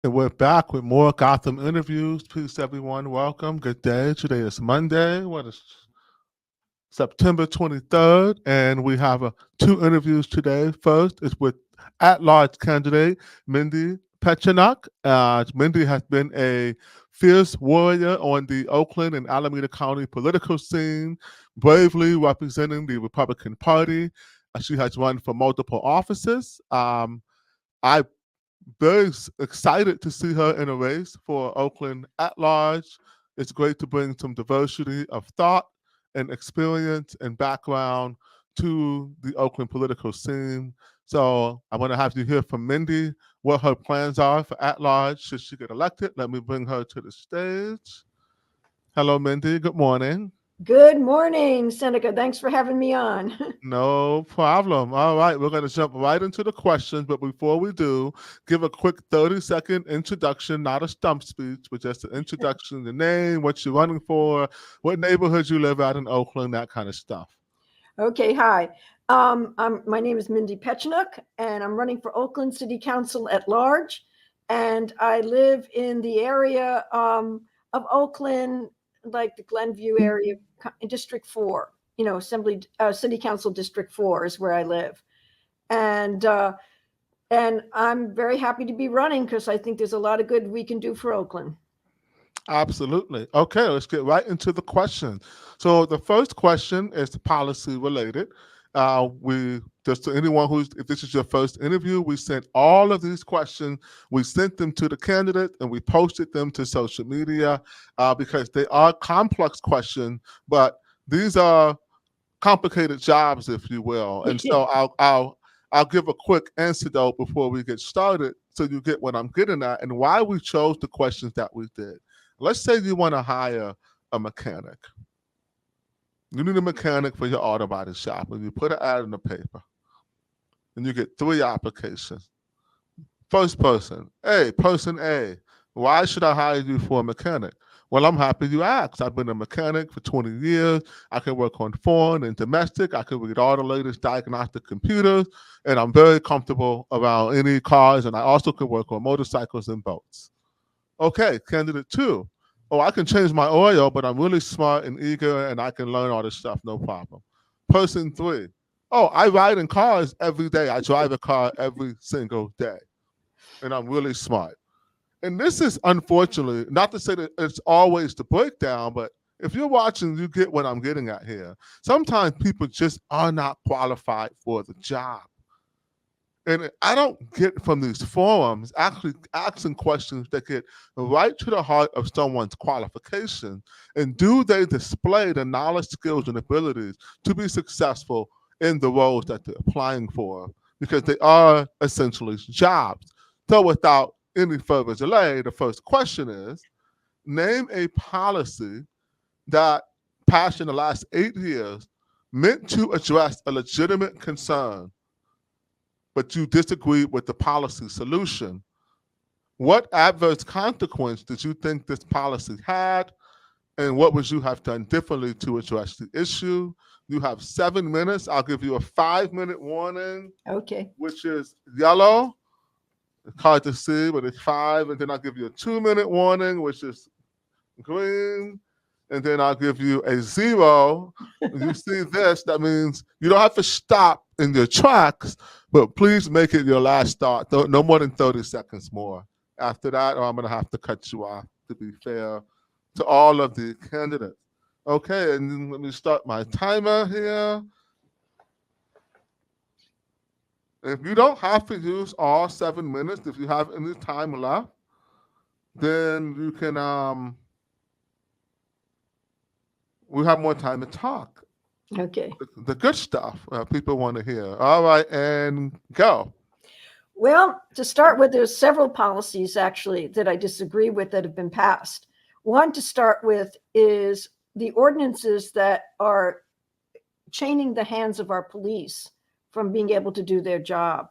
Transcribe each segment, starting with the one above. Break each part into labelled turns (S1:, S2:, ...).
S1: And we're back with more Gotham interviews. Peace, everyone. Welcome. Good day. Today is Monday. What is September 23rd? And we have two interviews today. First is with at-large candidate Mindy Pechenuk. Mindy has been a fierce warrior on the Oakland and Alameda County political scene, bravely representing the Republican Party. She has run for multiple offices. I very excited to see her in a race for Oakland at large. It's great to bring some diversity of thought and experience and background to the Oakland political scene. So I want to have you hear from Mindy what her plans are for at large should she get elected. Let me bring her to the stage. Hello, Mindy. Good morning.
S2: Good morning, Seneca. Thanks for having me on.
S1: No problem. All right, we're going to jump right into the questions. But before we do, give a quick 30-second introduction, not a stump speech, but just an introduction, the name, what you're running for, what neighborhood you live at in Oakland, that kind of stuff.
S2: Okay, hi. My name is Mindy Pechenuk, and I'm running for Oakland City Council at large. And I live in the area of Oakland, like the Glenview area, District 4. City Council District 4 is where I live. And I'm very happy to be running because I think there's a lot of good we can do for Oakland.
S1: Absolutely. Okay, let's get right into the question. So the first question is policy related. We just to anyone who's if this is your first interview, we sent all of these questions. We sent them to the candidate and we posted them to social media because they are complex questions, but these are complicated jobs, if you will. And so I'll give a quick antidote before we get started, so you get what I'm getting at and why we chose the questions that we did. Let's say you want to hire a mechanic. You need a mechanic for your auto body shop, and you put an ad in the paper, and you get 3 applications. First person A, why should I hire you for a mechanic? Well, I'm happy you asked. I've been a mechanic for 20 years. I can work on foreign and domestic. I can read all the latest diagnostic computers, and I'm very comfortable around any cars, and I also can work on motorcycles and boats. Okay, candidate 2. Oh, I can change my oil, but I'm really smart and eager, and I can learn all this stuff, no problem. Person 3. Oh, I ride in cars every day. I drive a car every single day, and I'm really smart. And this is unfortunately not to say that it's always the breakdown, but if you're watching, you get what I'm getting at here. Sometimes people just are not qualified for the job. And I don't get from these forums actually asking questions that get right to the heart of someone's qualification. And do they display the knowledge, skills, and abilities to be successful in the roles that they're applying for? Because they are essentially jobs. So without any further delay, the first question is, name a policy that passed in the last 8 years meant to address a legitimate concern, but you disagreed with the policy solution. What adverse consequence did you think this policy had, and what would you have done differently to address the issue? You have 7 minutes. I'll give you a 5-minute warning,
S2: Okay.
S1: which is yellow. It's hard to see, but it's 5. And then I'll give you a 2-minute warning, which is green. And then I'll give you a 0. You see this, that means you don't have to stop in your tracks, but please make it your last start. No more than 30 seconds more. After that, or I'm going to have to cut you off to be fair to all of the candidates. Okay, and then let me start my timer here. If you don't have to use all 7 minutes, if you have any time left, then you can we have more time to talk.
S2: Okay.
S1: The good stuff people want to hear. All right, and go.
S2: Well, to start with, there's several policies actually that I disagree with that have been passed. One to start with is the ordinances that are chaining the hands of our police from being able to do their job.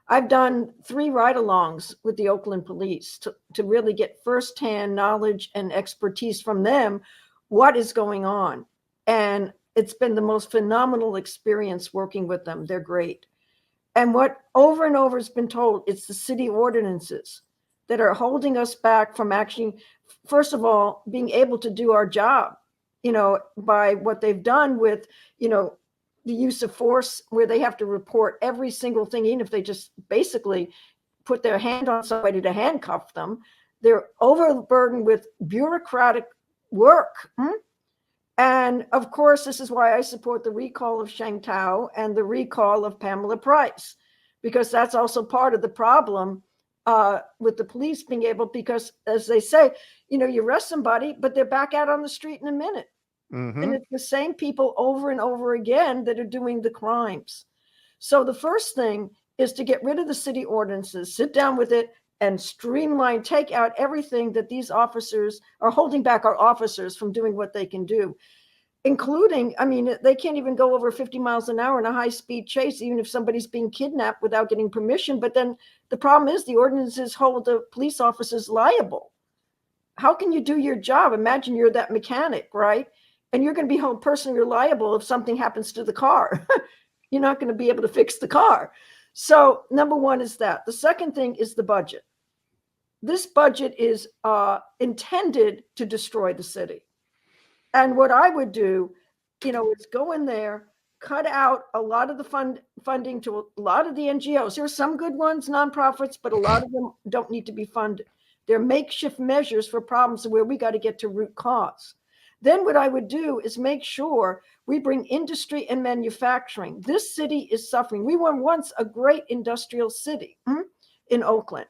S2: I've done 3 ride-alongs with the Oakland police to really get firsthand knowledge and expertise from them what is going on. And it's been the most phenomenal experience working with them. They're great. And what over and over has been told, it's the city ordinances. that are holding us back from actually, first of all, being able to do our job, by what they've done with, the use of force, where they have to report every single thing, even if they just basically put their hand on somebody to handcuff them. They're overburdened with bureaucratic work. And of course, this is why I support the recall of Sheng Tao and the recall of Pamela Price, because that's also part of the problem with the police being able, because as they say, you arrest somebody, but they're back out on the street in a minute. And it's the same people over and over again that are doing the crimes. So the first thing is to get rid of the city ordinances, sit down with it and streamline, take out everything that these officers are holding back our officers from doing what they can do, including, they can't even go over 50 miles an hour in a high-speed chase, even if somebody's being kidnapped without getting permission. But then the problem is the ordinances hold the police officers liable. How can you do your job? Imagine you're that mechanic, right? And you're going to be held personally liable if something happens to the car. You're not going to be able to fix the car. So number one is that. The second thing is the budget. This budget is intended to destroy the city. And what I would do, is go in there, cut out a lot of the funding to a lot of the NGOs. There are some good ones, nonprofits, but a lot of them don't need to be funded. They're makeshift measures for problems where we got to get to root cause. Then what I would do is make sure we bring industry and manufacturing. This city is suffering. We were once a great industrial city in Oakland.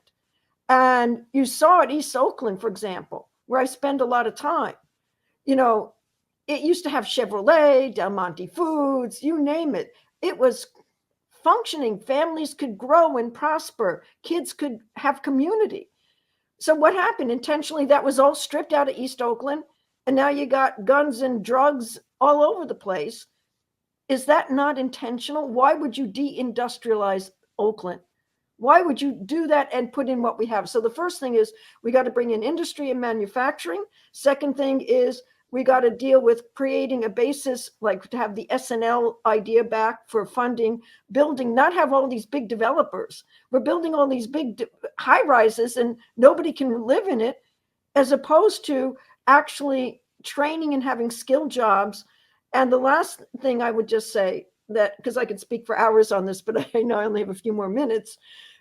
S2: And you saw at East Oakland, for example, where I spend a lot of time. It used to have Chevrolet, Del Monte Foods, you name it. It was functioning. Families could grow and prosper. Kids could have community. So what happened? Intentionally, that was all stripped out of East Oakland. And now you got guns and drugs all over the place. Is that not intentional? Why would you deindustrialize Oakland? Why would you do that and put in what we have? So the first thing is we got to bring in industry and manufacturing. Second thing is we got to deal with creating a basis, like to have the SNL idea back for funding, building, not have all these big developers. We're building all these big high rises and nobody can live in it, as opposed to actually training and having skill jobs. And the last thing I would just say, that because I could speak for hours on this, but I know I only have a few more minutes,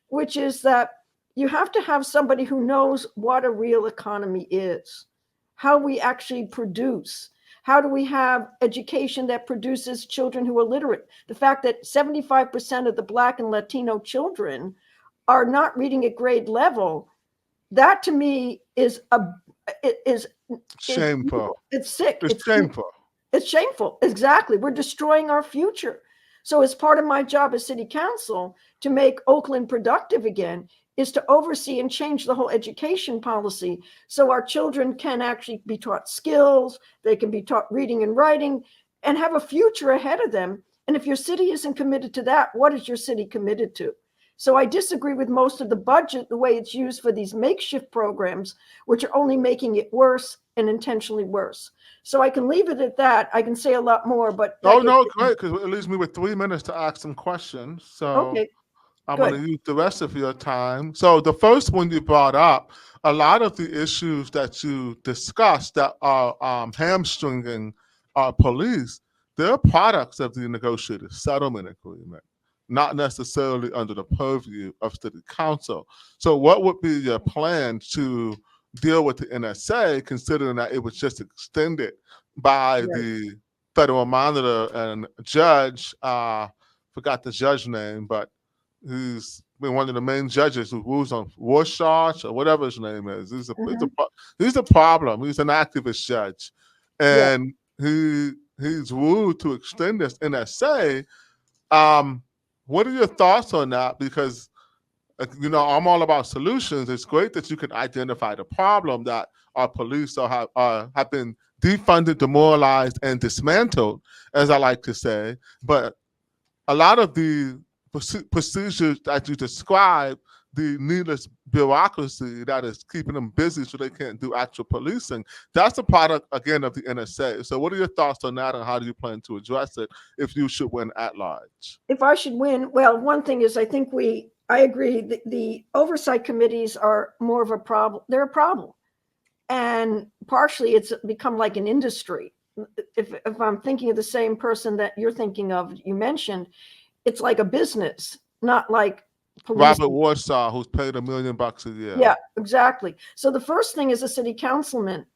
S2: which is that you have to have somebody who knows what a real economy is, how we actually produce. How do we have education that produces children who are literate? The fact that 75% of the Black and Latino children are not reading at grade level, that to me is
S1: shameful.
S2: It's sick.
S1: It's shameful.
S2: It's shameful. Exactly. We're destroying our future. So as part of my job as city council to make Oakland productive again is to oversee and change the whole education policy so our children can actually be taught skills, they can be taught reading and writing, and have a future ahead of them. And if your city isn't committed to that, what is your city committed to? So I disagree with most of the budget, the way it's used for these makeshift programs, which are only making it worse and intentionally worse. So I can leave it at that. I can say a lot more, but
S1: no, great, because it leaves me with 3 minutes to ask some questions. So
S2: okay,
S1: I'm going to use the rest of your time. So the first one you brought up, a lot of the issues that you discussed that are hamstringing our police, they're products of the negotiated settlement agreement, not necessarily under the purview of city council. So what would be your plan to deal with the NSA, considering that it was just extended by the federal monitor and judge, forgot the judge name, but he's been one of the main judges who rules on war charge or whatever his name is. He's a problem. He's an activist judge. And he's ruled to extend this NSA. What are your thoughts on that? Because I'm all about solutions. It's great that you can identify the problem that our police have been defunded, demoralized, and dismantled, as I like to say. But a lot of the procedures that you describe, the needless bureaucracy that is keeping them busy so they can't do actual policing, that's a product, again, of the NSA. So what are your thoughts on that, and how do you plan to address it if you should win at large?
S2: If I should win, well, one thing is I think we I agree. The oversight committees are more of a problem. They're a problem. And partially it's become like an industry. If I'm thinking of the same person that you're thinking of, you mentioned, it's like a business, not like police.
S1: Robert Warsaw, who's paid $1 million a year.
S2: Yeah, exactly. So the first thing as a city councilman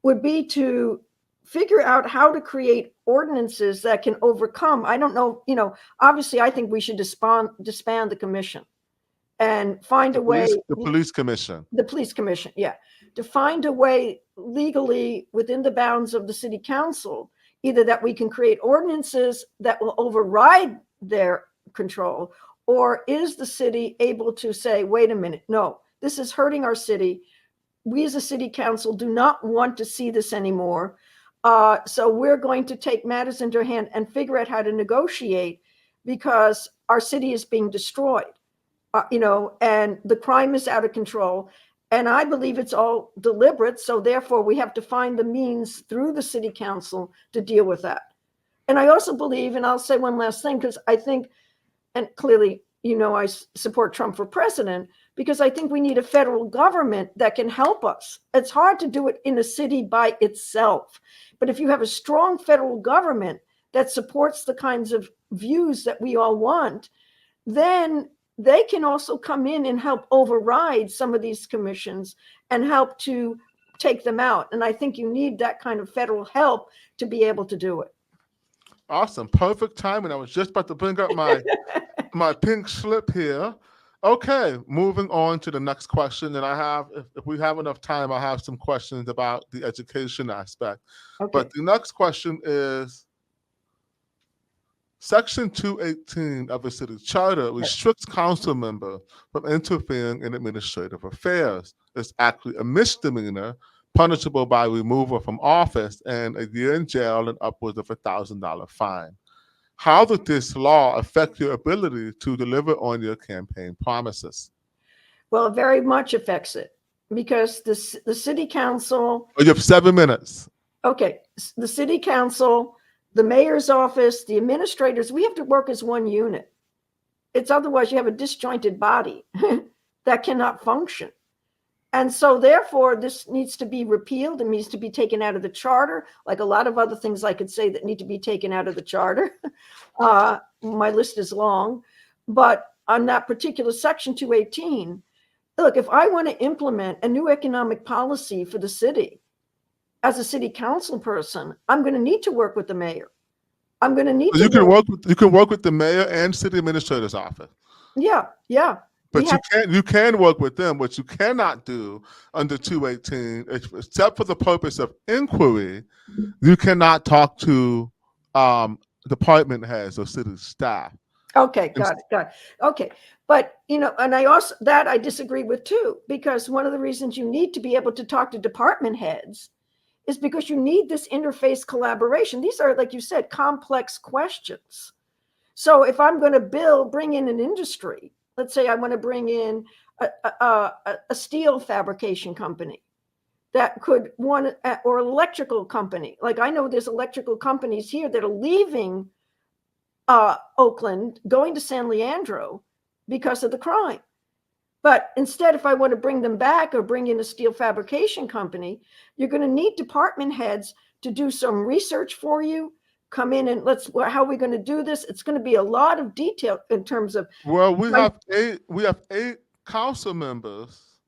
S2: would be to figure out how to create ordinances that can overcome. I don't know, obviously I think we should disband the commission and find a way.
S1: The police commission.
S2: The police commission, yeah, to find a way legally within the bounds of the city council, either that we can create ordinances that will override their control, or is the city able to say, wait a minute, no, this is hurting our city. We as a city council do not want to see this anymore. So we're going to take matters into our hand and figure out how to negotiate, because our city is being destroyed. And the crime is out of control. And I believe it's all deliberate. So therefore, we have to find the means through the city council to deal with that. And I also believe, and I'll say one last thing, because I think, and clearly, I support Trump for president, because I think we need a federal government that can help us. It's hard to do it in a city by itself. But if you have a strong federal government that supports the kinds of views that we all want, then they can also come in and help override some of these commissions and help to take them out. And I think you need that kind of federal help to be able to do it.
S1: Awesome. Perfect timing. I was just about to bring up my pink slip here. Okay, moving on to the next question. And I have, if we have enough time, I have some questions about the education aspect.
S2: Okay.
S1: But the next question is, Section 218 of the city charter restricts council members from interfering in administrative affairs. It's actually a misdemeanor, punishable by removal from office and a year in jail and upwards of $1,000 fine. How did this law affect your ability to deliver on your campaign promises?
S2: Well, it very much affects it, because the city council.
S1: Oh, you have 7 minutes.
S2: Okay, the city council, the mayor's office, the administrators, we have to work as one unit. It's otherwise you have a disjointed body that cannot function. And so therefore, this needs to be repealed. It needs to be taken out of the charter, like a lot of other things I could say that need to be taken out of the charter. My list is long. But on that particular section 218, look, if I want to implement a new economic policy for the city, as a city council person, I'm going to need to work with the mayor. I'm going to need
S1: you can work with the mayor and city administrator's office.
S2: Yeah.
S1: But you can work with them. What you cannot do under 218, except for the purpose of inquiry, you cannot talk to department heads or city staff.
S2: Okay, got it. Okay, but and I disagree with too, because one of the reasons you need to be able to talk to department heads is because you need this interface collaboration. These are, like you said, complex questions. So if I'm going to bring in an industry, let's say I want to bring in a steel fabrication company that could or electrical company. Like I know there's electrical companies here that are leaving Oakland, going to San Leandro because of the crime. But instead, if I want to bring them back or bring in a steel fabrication company, you're going to need department heads to do some research for you, come in and how are we going to do this? It's going to be a lot of detail in terms of.
S1: Well, we have eight council members,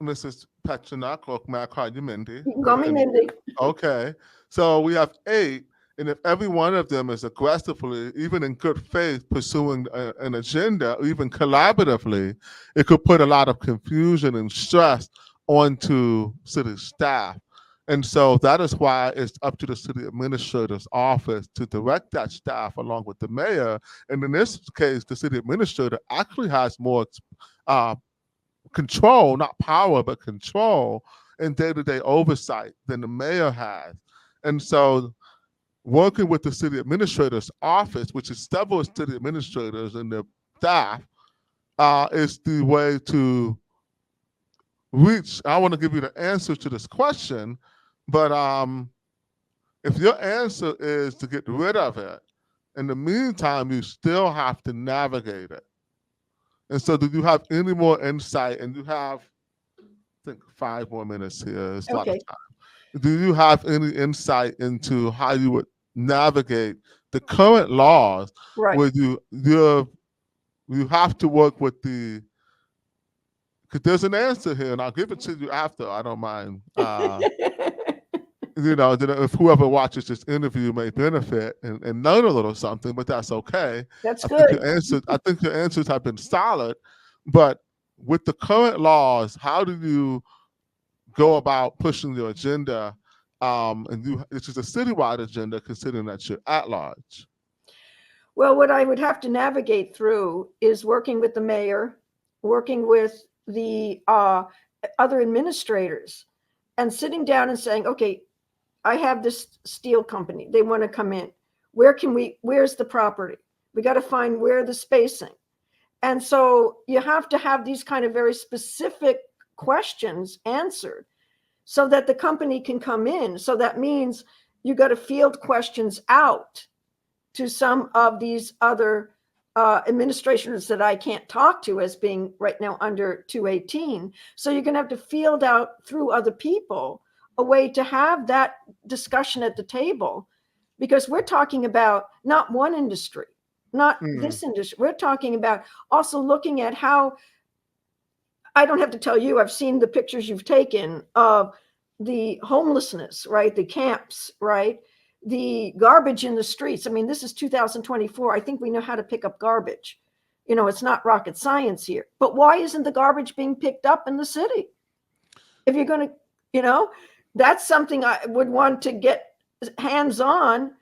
S1: Mrs. Pechenuk, or may I call you Mindy?
S2: Call me Mindy.
S1: Okay. So we have 8. And if every one of them is aggressively, even in good faith, pursuing an agenda, or even collaboratively, it could put a lot of confusion and stress onto city staff. And so that is why it's up to the city administrator's office to direct that staff along with the mayor. And in this case, the city administrator actually has more control, not power, but control and day-to-day oversight than the mayor has. And so working with the city administrator's office, which is several city administrators and their staff, is the way to reach. I want to give you the answer to this question, but if your answer is to get rid of it, in the meantime, you still have to navigate it. And so, do you have any more insight? And you have, I think, 5 more minutes here. It's a lot of
S2: Okay.
S1: time. Do you have any insight into how you would navigate the current laws
S2: Right.
S1: where you have to work with the, because there's an answer here, and I'll give it to you after. I don't mind. If whoever watches this interview may benefit and learn a little something, but that's okay.
S2: That's
S1: I think
S2: good.
S1: your answers, I think your answers have been solid, but with the current laws, how do you go about pushing your agenda? It's just a citywide agenda, considering that you're at large.
S2: Well, what I would have to navigate through is working with the mayor, working with the other administrators, and sitting down and saying, okay, I have this steel company. They want to come in. Where's the property? We got to find where the spacing. And so you have to have these kind of very specific questions answered so that the company can come in. So that means you got to field questions out to some of these other administrators that I can't talk to as being right now under 218. So you're going to have to field out through other people a way to have that discussion at the table, because we're talking about not one industry, not this industry. We're talking about also looking at how, I don't have to tell you, I've seen the pictures you've taken of the homelessness, right? The camps, right? The garbage in the streets. I mean, this is 2024. I think we know how to pick up garbage. It's not rocket science here. But why isn't the garbage being picked up in the city? If you're going to, that's something I would want to get hands on.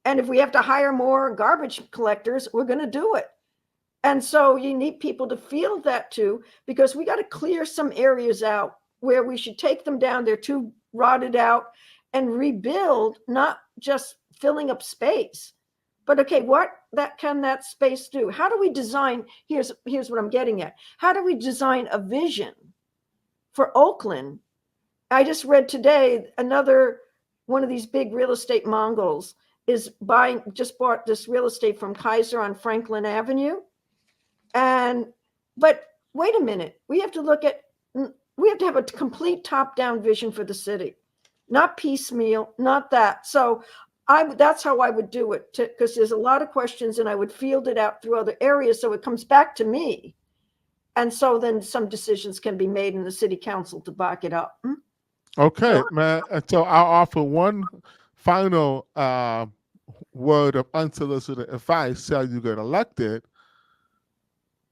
S2: And if we have to hire more garbage collectors, we're going to do it. And so you need people to feel that too, because we got to clear some areas out where we should take them down. They're too rotted out, and rebuild, not just filling up space, but okay, what can that space do? How do we design? Here's what I'm getting at. How do we design a vision for Oakland? I just read today another one of these big real estate Mongols just bought this real estate from Kaiser on Franklin Avenue. But wait a minute, we have to have a complete top-down vision for the city, not piecemeal, not that. So that's how I would do it, because there's a lot of questions, and I would field it out through other areas so it comes back to me. And so then some decisions can be made in the city council to back it up.
S1: Okay, man. And so I'll offer one final word of unsolicited advice. How you get elected,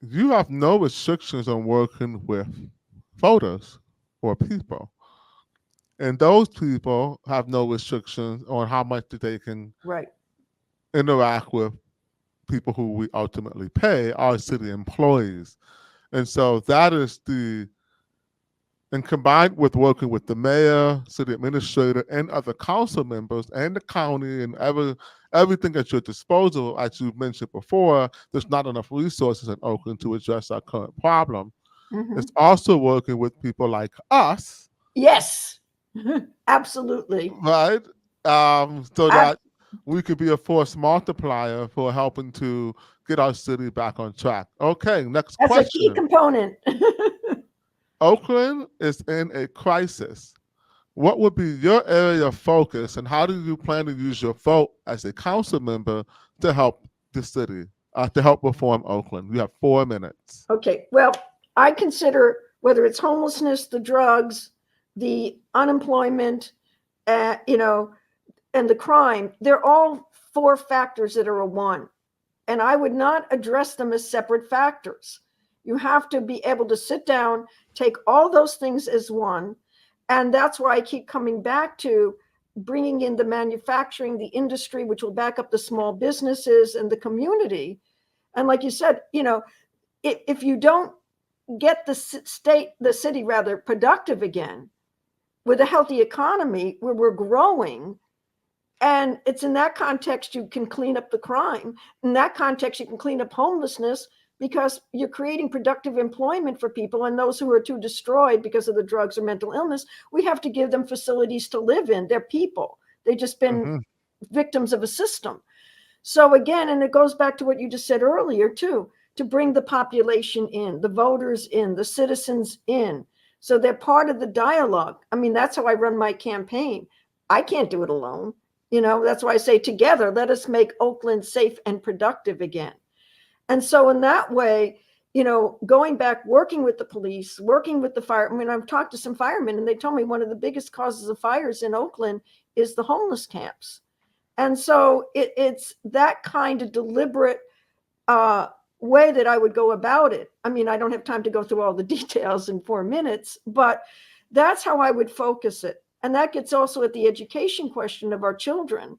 S1: you have no restrictions on working with voters or people. And those people have no restrictions on how much they can
S2: Right.
S1: interact with people who we ultimately pay, our city employees. And so that is and combined with working with the mayor, city administrator, and other council members, and the county, and everything at your disposal, as you mentioned before, there's not enough resources in Oakland to address our current problem.
S2: Mm-hmm.
S1: It's also working with people like us.
S2: Yes, absolutely.
S1: Right? So that we could be a force multiplier for helping to get our city back on track. Okay, next
S2: That's
S1: question.
S2: a key component.
S1: Oakland is in a crisis. What would be your area of focus, and how do you plan to use your vote as a council member to help the city, to help reform Oakland? You have 4 minutes.
S2: Okay, well, I consider whether it's homelessness, the drugs, the unemployment, and the crime, they're all 4 factors that are a one. And I would not address them as separate factors. You have to be able to sit down, take all those things as one. And that's why I keep coming back to bringing in the manufacturing, the industry, which will back up the small businesses and the community. And like you said, if you don't get the city productive again with a healthy economy where we're growing, and it's in that context you can clean up the crime. In that context, you can clean up homelessness, because you're creating productive employment for people, and those who are too destroyed because of the drugs or mental illness, we have to give them facilities to live in. They're people. They've just been victims of a system. So again, and it goes back to what you just said earlier too, to bring the population in, the voters in, the citizens in, so they're part of the dialogue. I mean, that's how I run my campaign. I can't do it alone. That's why I say together, let us make Oakland safe and productive again. And so in that way, going back, working with the police, working with the fire. I mean, I've talked to some firemen and they told me one of the biggest causes of fires in Oakland is the homeless camps. And so it's that kind of deliberate way that I would go about it. I mean, I don't have time to go through all the details in 4 minutes, but that's how I would focus it. And that gets also at the education question of our children.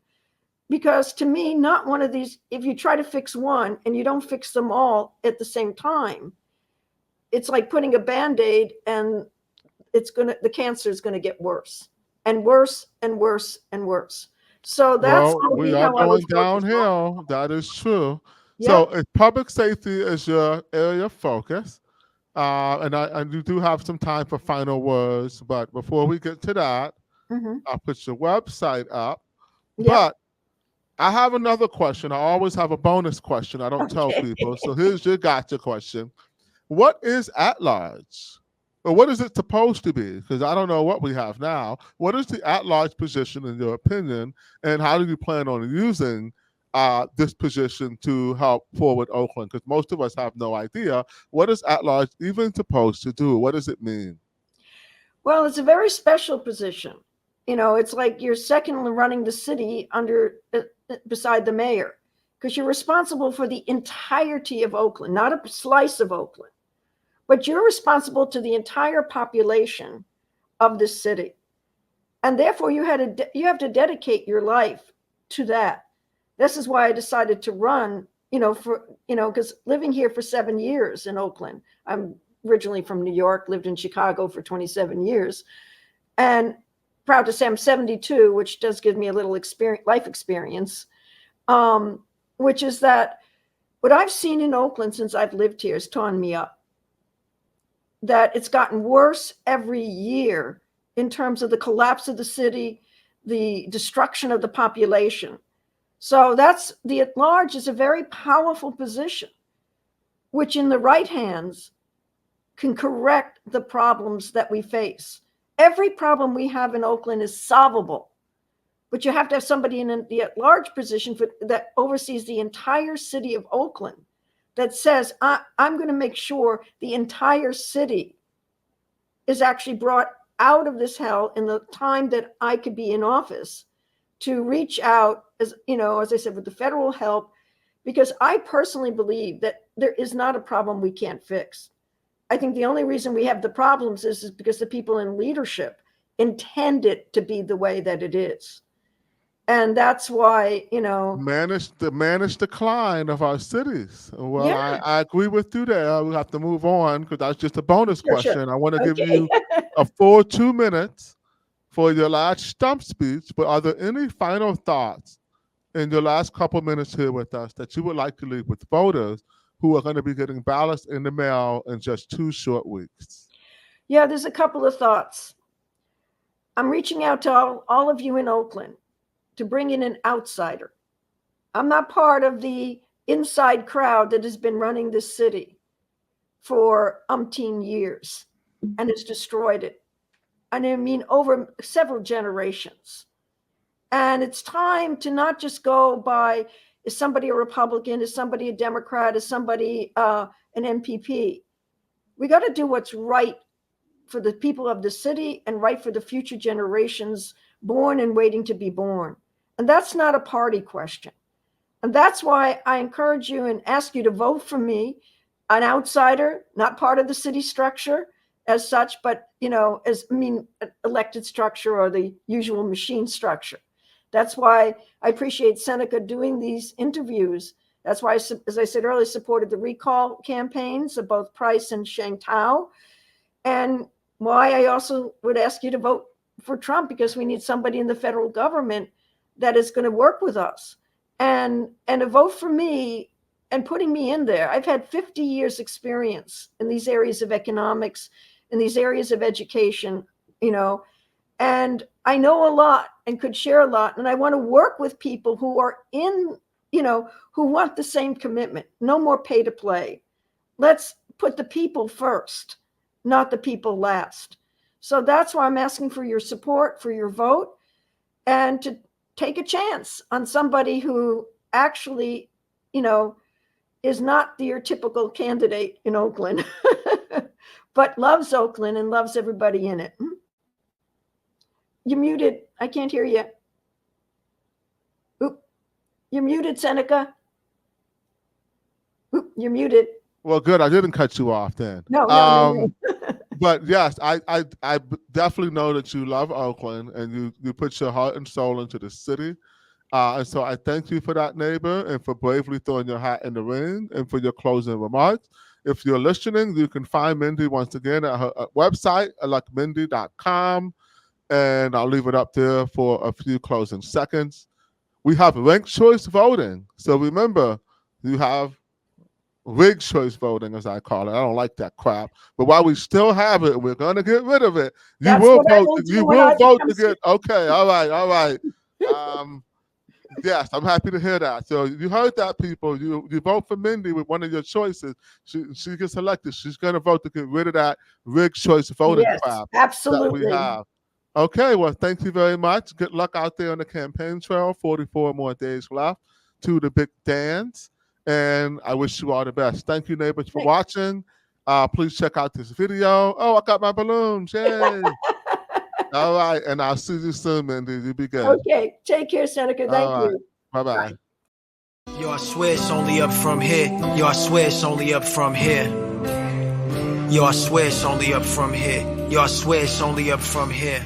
S2: Because to me, not one of these, if you try to fix one and you don't fix them all at the same time, it's like putting a Band-Aid and the cancer is going to get worse and worse and worse and worse. So that's
S1: Well, we are
S2: how I would
S1: going
S2: focus on.
S1: downhill. That is true. So,
S2: Yep.
S1: if public safety is your area of focus, and you do have some time for final words, but before we get to that,
S2: Mm-hmm.
S1: I'll put your website up.
S2: Yep.
S1: But I have another question. I always have a bonus question I don't tell
S2: Okay.
S1: people. So here's your gotcha question. What is at large? Or what is it supposed to be? Because I don't know what we have now. What is the at large position in your opinion? And how do you plan on using this position to help forward Oakland? Because most of us have no idea. What is at large even supposed to do? What does it mean?
S2: Well, it's a very special position. It's like you're second running the city beside the mayor, because you're responsible for the entirety of Oakland, not a slice of Oakland, but you're responsible to the entire population of this city. And therefore you have to dedicate your life to that. This is why I decided to run, because living here for 7 years in Oakland, I'm originally from New York, lived in Chicago for 27 years, and proud to say I'm 72, which does give me a little life experience, which is that what I've seen in Oakland since I've lived here has torn me up. That it's gotten worse every year in terms of the collapse of the city, the destruction of the population. So that's the at large is a very powerful position, which in the right hands can correct the problems that we face. Every problem we have in Oakland is solvable, but you have to have somebody in the at large position that oversees the entire city of Oakland, that says, I'm going to make sure the entire city is actually brought out of this hell in the time that I could be in office, to reach out, as I said, with the federal help, because I personally believe that there is not a problem we can't fix. I think the only reason we have the problems is because the people in leadership intend it to be the way that it is. And that's why,
S1: Manage the decline of our cities. Well,
S2: yeah,
S1: I agree with you there. We have to move on because that's just a bonus
S2: sure.
S1: question. I want to give
S2: Okay.
S1: you a full 2 minutes for your last stump speech. But are there any final thoughts in your last couple minutes here with us that you would like to leave with voters who are going to be getting ballots in the mail in just 2 short weeks?
S2: Yeah, there's a couple of thoughts. I'm reaching out to all of you in Oakland to bring in an outsider. I'm not part of the inside crowd that has been running this city for umpteen years and has destroyed it. And I mean, over several generations. And it's time to not just go by, is somebody a Republican? Is somebody a Democrat? Is somebody an MPP? We got to do what's right for the people of the city and right for the future generations born and waiting to be born. And that's not a party question. And that's why I encourage you and ask you to vote for me, an outsider, not part of the city structure as such, but, elected structure or the usual machine structure. That's why I appreciate Seneca doing these interviews. That's why, as I said earlier, supported the recall campaigns of both Price and Sheng Tao. And why I also would ask you to vote for Trump, because we need somebody in the federal government that is going to work with us. And a vote for me and putting me in there. I've had 50 years experience in these areas of economics, in these areas of education, and I know a lot and could share a lot. And I want to work with people who are in who want the same commitment. No more pay to play. Let's put the people first, not the people last. So that's why I'm asking for your support, for your vote, and to take a chance on somebody who actually, is not your typical candidate in Oakland, but loves Oakland and loves everybody in it. You're muted. I can't hear you. Oop. You're muted, Seneca. Oop, you're muted.
S1: Well, good. I didn't cut you off then.
S2: No.
S1: But yes, I definitely know that you love Oakland and you put your heart and soul into the city. And so I thank you for that, neighbor, and for bravely throwing your hat in the ring and for your closing remarks. If you're listening, you can find Mindy once again at her website, electmindy.com, and I'll leave it up there for a few closing seconds. We have ranked choice voting. So remember, you have rigged choice voting, as I call it. I don't like that crap. But while we still have it, we're going to get rid of it. You will vote. You will vote to get. Okay. All right. Yes, I'm happy to hear that. So you heard that, people. You vote for Mindy with one of your choices. She gets elected. She's going to vote to get rid of that rigged choice voting crap
S2: absolutely.
S1: that we have. Okay, well, thank you very much. Good luck out there on the campaign trail. 44 more days left to the big dance. And I wish you all the best. Thank you, neighbors, for watching. Please check out this video. Oh, I got my balloons. Yay. All right. And I'll see you soon, Mindy. You be good.
S2: Okay. Take care, Seneca. Thank you.
S1: Bye-bye.
S3: Yo, I swear it's only up from here. Yo, I swear it's only up from here. Yo, I swear it's only up from here. Yo, I swear it's only up from here.